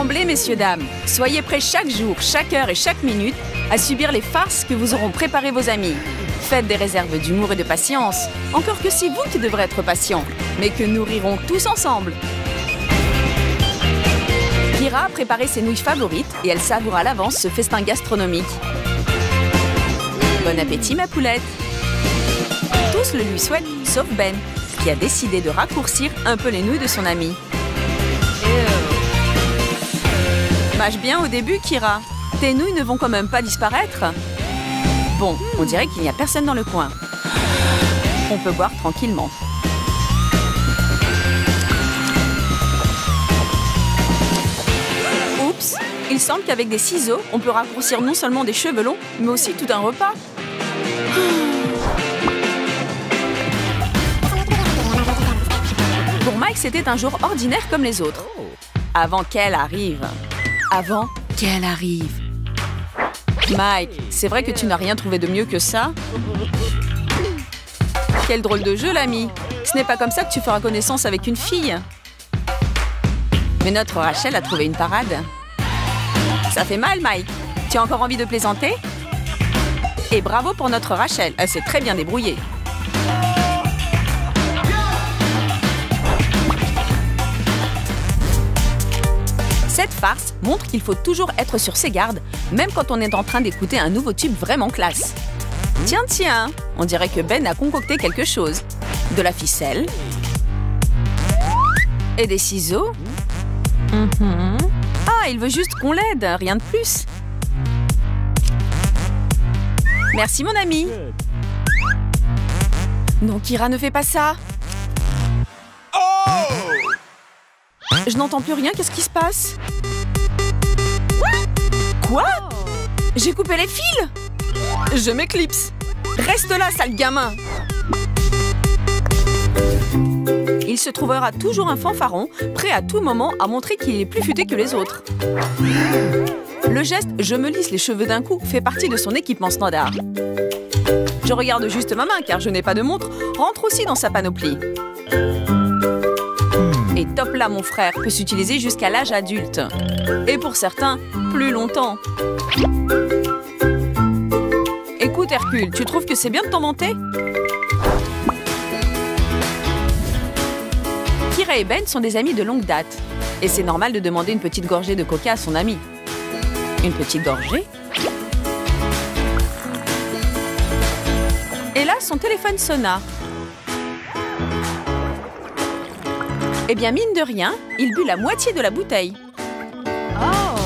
Tremblez, messieurs, dames. Soyez prêts chaque jour, chaque heure et chaque minute à subir les farces que vous auront préparées vos amis. Faites des réserves d'humour et de patience. Encore que c'est vous qui devrez être patient, mais que nous rirons tous ensemble. Kira a préparé ses nouilles favorites et elle savoure à l'avance ce festin gastronomique. Bon appétit, ma poulette. Tous le lui souhaitent, sauf Ben, qui a décidé de raccourcir un peu les nouilles de son ami. Mâche bien au début, Kira. Tes nouilles ne vont quand même pas disparaître. Bon, on dirait qu'il n'y a personne dans le coin. On peut boire tranquillement. Oups, il semble qu'avec des ciseaux, on peut raccourcir non seulement des cheveux longs, mais aussi tout un repas. Pour Mike, c'était un jour ordinaire comme les autres. Avant qu'elle arrive. Avant qu'elle arrive. Mike, c'est vrai que tu n'as rien trouvé de mieux que ça? Quel drôle de jeu, l'ami. Ce n'est pas comme ça que tu feras connaissance avec une fille. Mais notre Rachel a trouvé une parade. Ça fait mal, Mike. Tu as encore envie de plaisanter? Et bravo pour notre Rachel, elle s'est très bien débrouillée. Cette farce montre qu'il faut toujours être sur ses gardes, même quand on est en train d'écouter un nouveau tube vraiment classe. Tiens, tiens, on dirait que Ben a concocté quelque chose. De la ficelle. Et des ciseaux. Ah, il veut juste qu'on l'aide, rien de plus. Merci, mon ami. Non, Kira, ne fais pas ça. Je n'entends plus rien, qu'est-ce qui se passe? Quoi? J'ai coupé les fils? Je m'éclipse. Reste là, sale gamin. Il se trouvera toujours un fanfaron, prêt à tout moment à montrer qu'il est plus futé que les autres. Le geste « je me lisse les cheveux d'un coup » fait partie de son équipement standard. Je regarde juste ma main car je n'ai pas de montre, rentre aussi dans sa panoplie. Et top là, mon frère, peut s'utiliser jusqu'à l'âge adulte. Et pour certains, plus longtemps. Écoute, Hercule, tu trouves que c'est bien de t'en vanter? Kira et Ben sont des amis de longue date. Et c'est normal de demander une petite gorgée de coca à son ami. Une petite gorgée? Et là, son téléphone sonna. Eh bien, mine de rien, il but la moitié de la bouteille. Oh.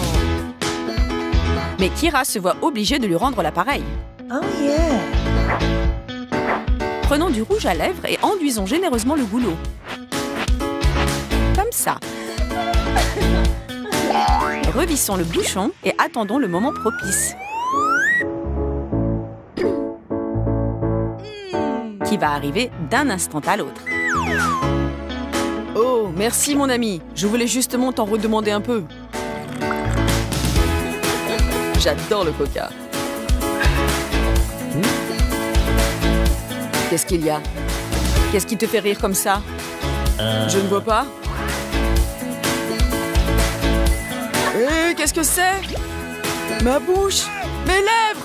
Mais Kira se voit obligée de lui rendre l'appareil. Oh yeah. Prenons du rouge à lèvres et enduisons généreusement le goulot. Comme ça. Revissons le bouchon et attendons le moment propice. Qui va arriver d'un instant à l'autre. Oh, merci mon ami. Je voulais justement t'en redemander un peu. J'adore le coca. Qu'est-ce qu'il y a? Qu'est-ce qui te fait rire comme ça? Je ne vois pas. Hé, qu'est-ce que c'est? Ma bouche! Mes lèvres!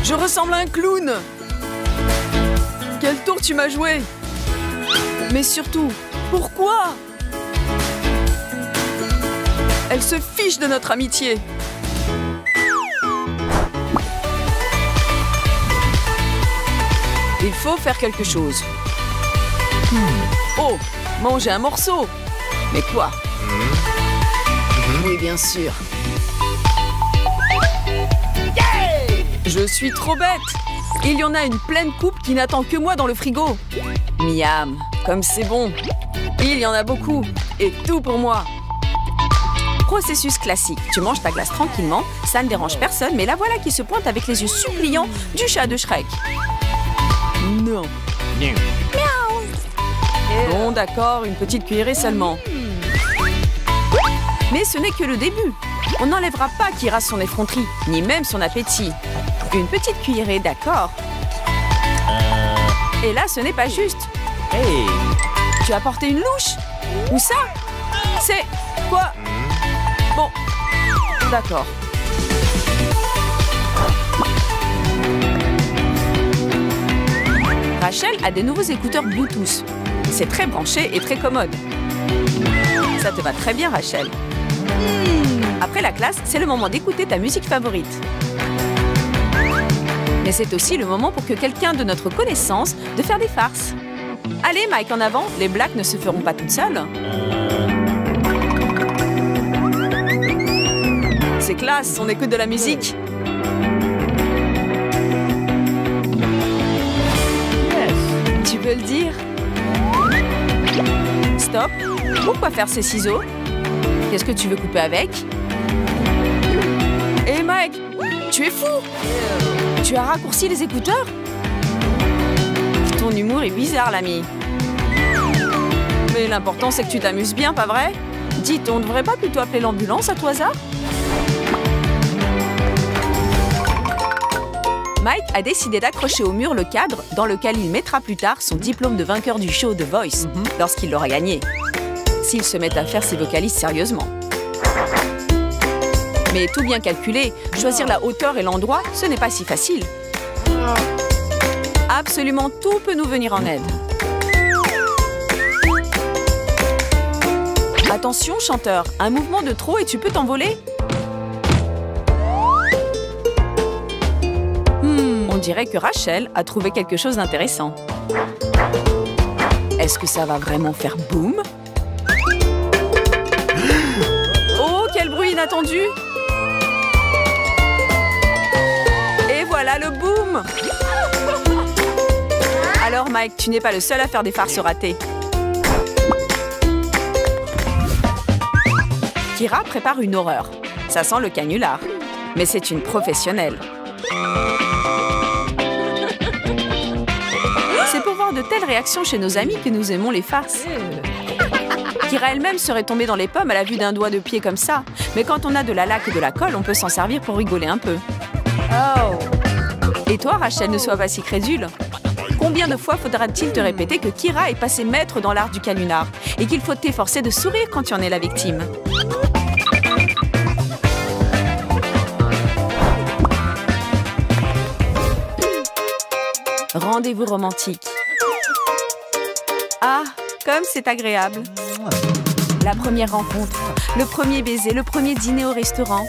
Je ressemble à un clown! Quel tour tu m'as joué! Mais surtout, pourquoi? Elle se fiche de notre amitié! Il faut faire quelque chose. Oh, manger un morceau! Mais quoi? Oui, bien sûr. Je suis trop bête! Il y en a une pleine coupe qui n'attend que moi dans le frigo. Miam, comme c'est bon. Il y en a beaucoup, et tout pour moi. Processus classique. Tu manges ta glace tranquillement, ça ne dérange personne, mais la voilà qui se pointe avec les yeux suppliants du chat de Shrek. Non. Miaou. Bon, d'accord, une petite cuillerée seulement. Mais ce n'est que le début. On n'enlèvera pas Kira son effronterie, ni même son appétit. Une petite cuillerée, d'accord. Et là, ce n'est pas juste. Hey. Tu as porté une louche? Où ça? C'est... quoi? Bon, D'accord. Rachel a des nouveaux écouteurs Bluetooth. C'est très branché et très commode. Ça te va très bien, Rachel. Après la classe, c'est le moment d'écouter ta musique favorite. Mais c'est aussi le moment pour que quelqu'un de notre connaissance de faire des farces. Allez, Mike, en avant, les blagues ne se feront pas toutes seules. C'est classe, on écoute de la musique. Tu peux le dire? Stop. Pourquoi faire ces ciseaux? Qu'est-ce que tu veux couper avec? Hé Mike, tu es fou! Tu as raccourci les écouteurs? Ton humour est bizarre, l'ami. Mais l'important, c'est que tu t'amuses bien, pas vrai? Dites, on ne devrait pas plutôt appeler l'ambulance à tout hasard? Mike a décidé d'accrocher au mur le cadre dans lequel il mettra plus tard son diplôme de vainqueur du show The Voice, lorsqu'il l'aura gagné. S'il se met à faire ses vocalistes sérieusement. Mais tout bien calculé, choisir la hauteur et l'endroit, ce n'est pas si facile. Absolument tout peut nous venir en aide. Attention, chanteur, un mouvement de trop et tu peux t'envoler. On dirait que Rachel a trouvé quelque chose d'intéressant. Est-ce que ça va vraiment faire boum? Oh, quel bruit inattendu! Et voilà le boom! Alors Mike, tu n'es pas le seul à faire des farces ratées. Kira prépare une horreur. Ça sent le canular. Mais c'est une professionnelle. C'est pour voir de telles réactions chez nos amis que nous aimons les farces. Kira elle-même serait tombée dans les pommes à la vue d'un doigt de pied comme ça. Mais quand on a de la laque et de la colle, on peut s'en servir pour rigoler un peu. Oh! Et toi, Rachel, ne sois pas si crédule. Combien de fois faudra-t-il te répéter que Kira est passée maître dans l'art du canular et qu'il faut t'efforcer de sourire quand tu en es la victime? Rendez-vous romantique. Ah, comme c'est agréable. La première rencontre, le premier baiser, le premier dîner au restaurant.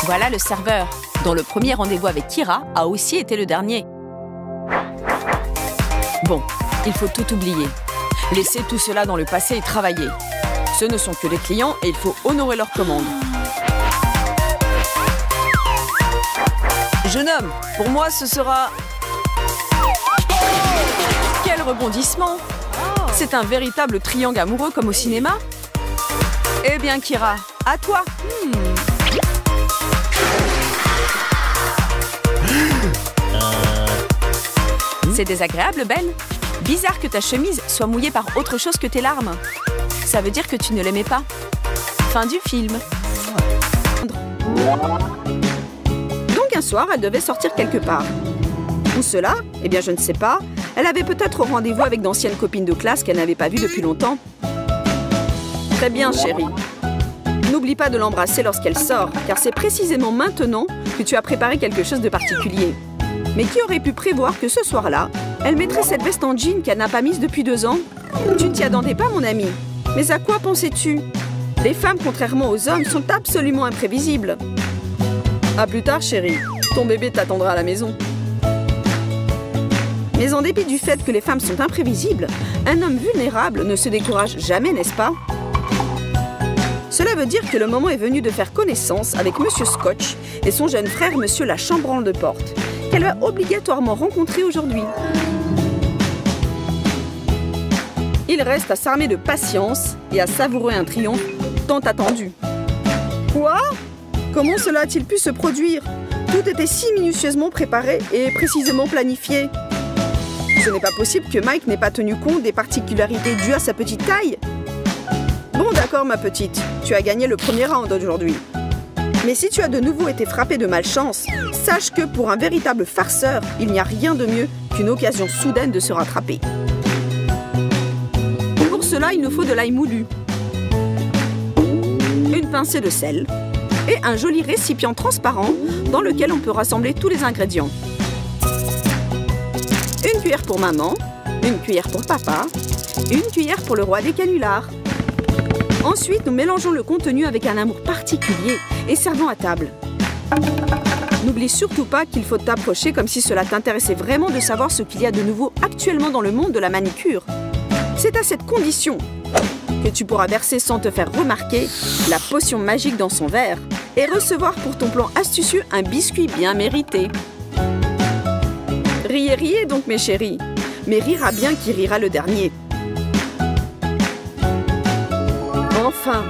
Voilà le serveur, dont le premier rendez-vous avec Kira a aussi été le dernier. Bon, il faut tout oublier. Laisser tout cela dans le passé et travailler. Ce ne sont que des clients et il faut honorer leurs commandes. Jeune homme, pour moi, ce sera... Quel rebondissement! C'est un véritable triangle amoureux comme au cinéma. Eh bien, Kira, à toi! C'est désagréable, Ben. Bizarre que ta chemise soit mouillée par autre chose que tes larmes. Ça veut dire que tu ne l'aimais pas. Fin du film. Un soir, elle devait sortir quelque part. Où cela? Eh bien, je ne sais pas. Elle avait peut-être rendez-vous avec d'anciennes copines de classe qu'elle n'avait pas vues depuis longtemps. Très bien, chérie. N'oublie pas de l'embrasser lorsqu'elle sort, car c'est précisément maintenant que tu as préparé quelque chose de particulier. Mais qui aurait pu prévoir que ce soir-là, elle mettrait cette veste en jean qu'elle n'a pas mise depuis 2 ans? Tu ne t'y attendais pas, mon ami. Mais à quoi pensais-tu? Les femmes, contrairement aux hommes, sont absolument imprévisibles. À plus tard, chérie. Ton bébé t'attendra à la maison. Mais en dépit du fait que les femmes sont imprévisibles, un homme vulnérable ne se décourage jamais, n'est-ce pas? Cela veut dire que le moment est venu de faire connaissance avec Monsieur Scotch et son jeune frère, Monsieur la Chambranle de Porte, qu'elle va obligatoirement rencontrer aujourd'hui. Il reste à s'armer de patience et à savourer un triomphe tant attendu. Quoi? Comment cela a-t-il pu se produire? Tout était si minutieusement préparé et précisément planifié. Ce n'est pas possible que Mike n'ait pas tenu compte des particularités dues à sa petite taille. Bon, d'accord, ma petite. Tu as gagné le premier round aujourd'hui. Mais si tu as de nouveau été frappée de malchance, sache que pour un véritable farceur, il n'y a rien de mieux qu'une occasion soudaine de se rattraper. Pour cela, il nous faut de l'ail moulu. une pincée de sel et un joli récipient transparent dans lequel on peut rassembler tous les ingrédients. Une cuillère pour maman, une cuillère pour papa, une cuillère pour le roi des canulars. Ensuite, nous mélangeons le contenu avec un amour particulier et servons à table. N'oublie surtout pas qu'il faut t'approcher comme si cela t'intéressait vraiment de savoir ce qu'il y a de nouveau actuellement dans le monde de la manicure. C'est à cette condition que tu pourras verser sans te faire remarquer la potion magique dans son verre et recevoir pour ton plan astucieux un biscuit bien mérité. Riez, riez donc mes chéris, mais rira bien qui rira le dernier. Enfin,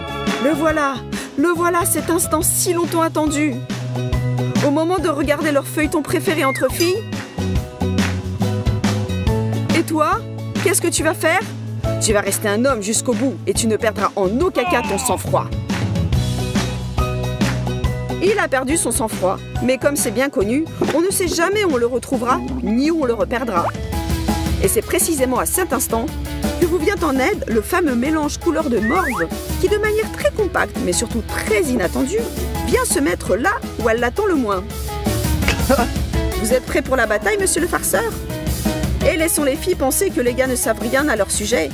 le voilà cet instant si longtemps attendu. Au moment de regarder leur feuilleton préféré entre filles. Et toi, qu'est-ce que tu vas faire? Tu vas rester un homme jusqu'au bout et tu ne perdras en aucun cas ton sang-froid. Il a perdu son sang-froid, mais comme c'est bien connu, on ne sait jamais où on le retrouvera, ni où on le reperdra. Et c'est précisément à cet instant que vous vient en aide le fameux mélange couleur de morve qui, de manière très compacte, mais surtout très inattendue, vient se mettre là où elle l'attend le moins. Vous êtes prêts pour la bataille, monsieur le farceur? Et laissons les filles penser que les gars ne savent rien à leur sujet.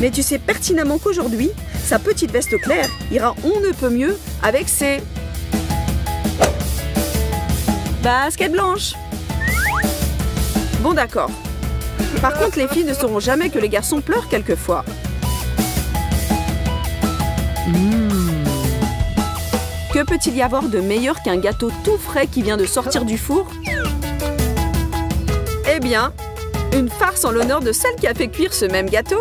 Mais tu sais pertinemment qu'aujourd'hui, sa petite veste claire ira on ne peut mieux avec ses baskets blanches. Bon d'accord. Par contre, les filles ne sauront jamais que les garçons pleurent quelquefois. Que peut-il y avoir de meilleur qu'un gâteau tout frais qui vient de sortir du four? Eh bien, une farce en l'honneur de celle qui a fait cuire ce même gâteau.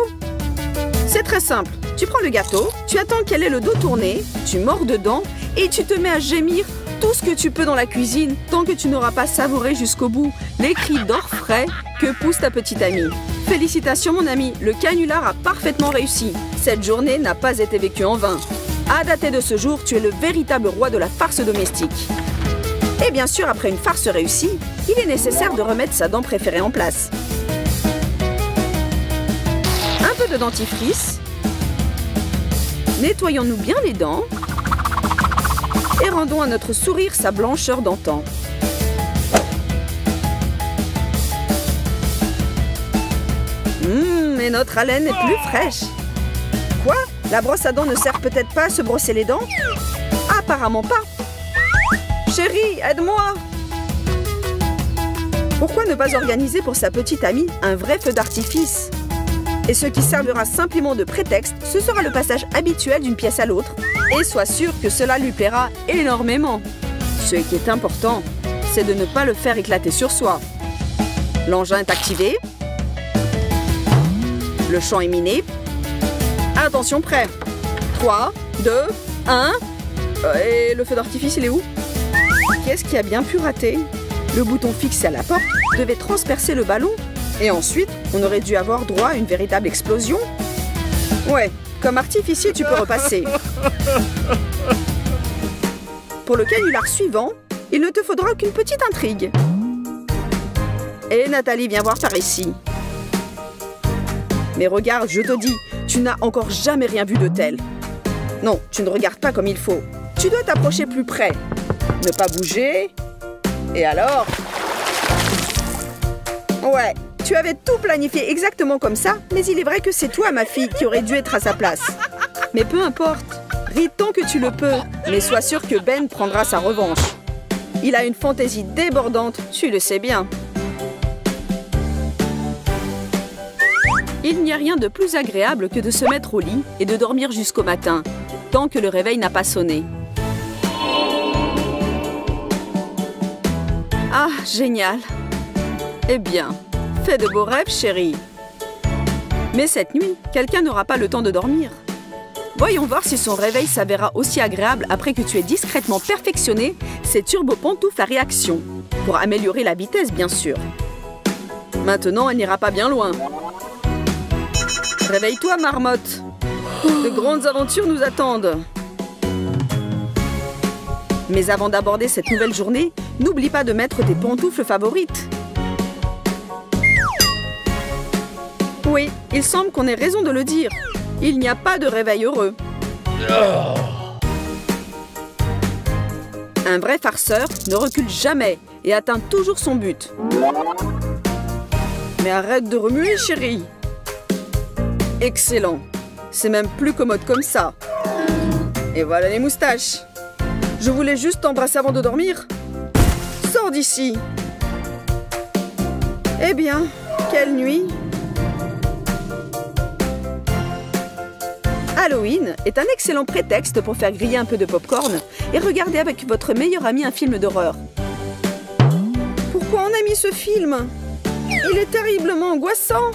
C'est très simple. Tu prends le gâteau, tu attends qu'elle ait le dos tourné, tu mords dedans et tu te mets à gémir tout ce que tu peux dans la cuisine tant que tu n'auras pas savouré jusqu'au bout les cris d'or frais que pousse ta petite amie. Félicitations mon ami, le canular a parfaitement réussi. Cette journée n'a pas été vécue en vain. À dater de ce jour, tu es le véritable roi de la farce domestique. Et bien sûr, après une farce réussie, il est nécessaire de remettre sa dent préférée en place. Un peu de dentifrice. Nettoyons-nous bien les dents. Et rendons à notre sourire sa blancheur d'antan. Et notre haleine est plus fraîche. Quoi? La brosse à dents ne sert peut-être pas à se brosser les dents? Apparemment pas. Chérie, aide-moi! Pourquoi ne pas organiser pour sa petite amie un vrai feu d'artifice? Et ce qui servira simplement de prétexte, ce sera le passage habituel d'une pièce à l'autre. Et sois sûr que cela lui plaira énormément. Ce qui est important, c'est de ne pas le faire éclater sur soi. L'engin est activé. Le champ est miné. Attention, prêt. 3, 2, 1. Et le feu d'artifice, il est où? Qu'est-ce qui a bien pu rater? Le bouton fixé à la porte devait transpercer le ballon. Et ensuite, on aurait dû avoir droit à une véritable explosion. Ouais, comme artificier, tu peux repasser. Pour le canular suivant, il ne te faudra qu'une petite intrigue. Et Nathalie, viens voir par ici. Mais regarde, je te dis, tu n'as encore jamais rien vu de tel. Non, tu ne regardes pas comme il faut. Tu dois t'approcher plus près. Ne pas bouger. Et alors? Ouais, tu avais tout planifié exactement comme ça, mais il est vrai que c'est toi, ma fille, qui aurait dû être à sa place. Mais peu importe, ris tant que tu le peux, mais sois sûr que Ben prendra sa revanche. Il a une fantaisie débordante, tu le sais bien. Il n'y a rien de plus agréable que de se mettre au lit et de dormir jusqu'au matin, tant que le réveil n'a pas sonné. Ah, génial! Eh bien, fais de beaux rêves, chérie. Mais cette nuit, quelqu'un n'aura pas le temps de dormir. Voyons voir si son réveil s'avérera aussi agréable après que tu aies discrètement perfectionné ces turbo-pantoufles à réaction. Pour améliorer la vitesse, bien sûr. Maintenant, elle n'ira pas bien loin. Réveille-toi, marmotte. De grandes aventures nous attendent. Mais avant d'aborder cette nouvelle journée, n'oublie pas de mettre tes pantoufles favorites. Oui, il semble qu'on ait raison de le dire. Il n'y a pas de réveil heureux. Un vrai farceur ne recule jamais et atteint toujours son but. Mais arrête de remuer, chérie. Excellent. C'est même plus commode comme ça. Et voilà les moustaches. Je voulais juste t'embrasser avant de dormir. Sors d'ici. Eh bien, quelle nuit. Halloween est un excellent prétexte pour faire griller un peu de popcorn et regarder avec votre meilleur ami un film d'horreur. Pourquoi on a mis ce film? Il est terriblement angoissant.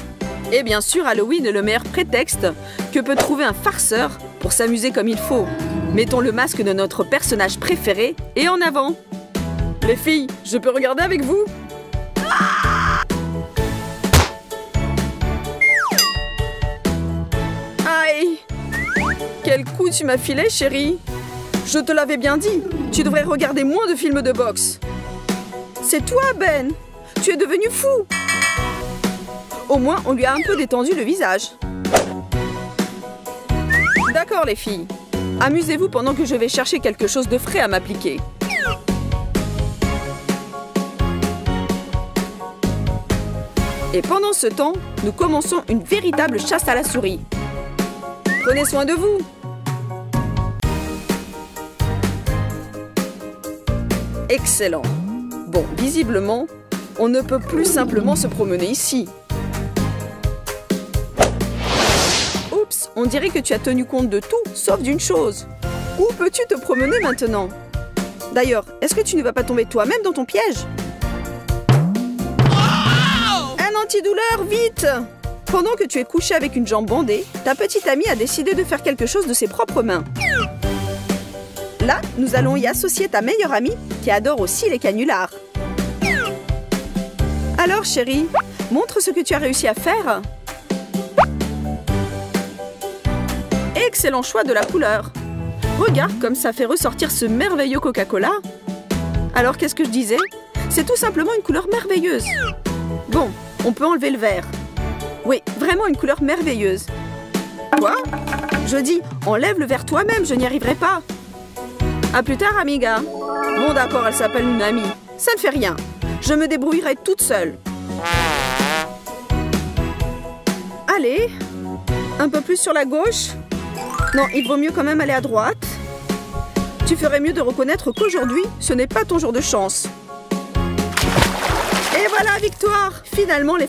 Et bien sûr, Halloween est le meilleur prétexte que peut trouver un farceur pour s'amuser comme il faut. Mettons le masque de notre personnage préféré et en avant. Les filles, je peux regarder avec vous? Aïe! Quel coup tu m'as filé, chérie! Je te l'avais bien dit, tu devrais regarder moins de films de boxe. C'est toi, Ben! Tu es devenu fou! Au moins, on lui a un peu détendu le visage. D'accord, les filles. Amusez-vous pendant que je vais chercher quelque chose de frais à m'appliquer. Et pendant ce temps, nous commençons une véritable chasse à la souris. Prenez soin de vous. Excellent. Bon, visiblement, on ne peut plus simplement se promener ici. Oups, on dirait que tu as tenu compte de tout, sauf d'une chose. Où peux-tu te promener maintenant? D'ailleurs, est-ce que tu ne vas pas tomber toi-même dans ton piège? Un antidouleur, vite! Pendant que tu es couché avec une jambe bandée, ta petite amie a décidé de faire quelque chose de ses propres mains. Là, nous allons y associer ta meilleure amie, qui adore aussi les canulars. Alors, chérie, montre ce que tu as réussi à faire. Excellent choix de la couleur. Regarde comme ça fait ressortir ce merveilleux Coca-Cola. Alors, qu'est-ce que je disais? C'est tout simplement une couleur merveilleuse. Bon, on peut enlever le vert. Oui, vraiment une couleur merveilleuse. Quoi? Je dis, enlève le vert toi-même, je n'y arriverai pas. À plus tard, amiga. Bon, d'accord, elle s'appelle une amie. Ça ne fait rien. Je me débrouillerai toute seule. Allez, un peu plus sur la gauche. Non, il vaut mieux quand même aller à droite. Tu ferais mieux de reconnaître qu'aujourd'hui, ce n'est pas ton jour de chance. Et voilà, victoire! Finalement, les